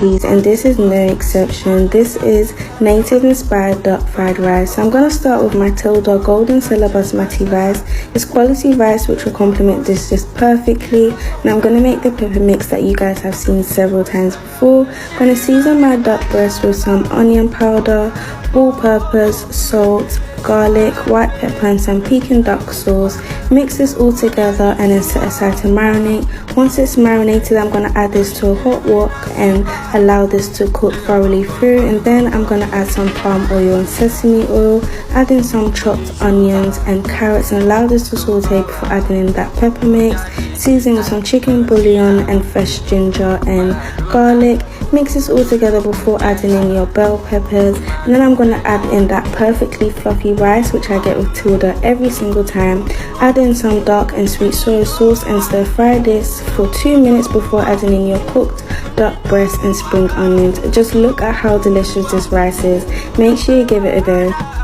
recipes, and this is no exception. This is native inspired duck fried rice. So I'm going to start with my Tilda golden Silla basmati rice. It's quality rice which will complement this just perfectly. Now I'm going to make the pepper mix that you guys have seen several times before. I'm going to season my duck breast with some onion powder, all-purpose, salt, garlic, white pepper and some Peking duck sauce. Mix this all together and then set aside to marinate. Once it's marinated, I'm going to add this to a hot wok and allow this to cook thoroughly through, and then I'm going to add some palm oil and sesame oil, add in some chopped onions and carrots and allow this to saute before adding in that pepper mix. Season with some chicken bouillon and fresh ginger and garlic. Mix this all together before adding in your bell peppers, and then I'm going to add in that perfectly fluffy rice which I get with Tilda every single time. Add in some dark and sweet soy sauce and stir fry this for 2 minutes before adding in your cooked duck breast and spring onions. Just look at how delicious this rice is. Make sure you give it a go.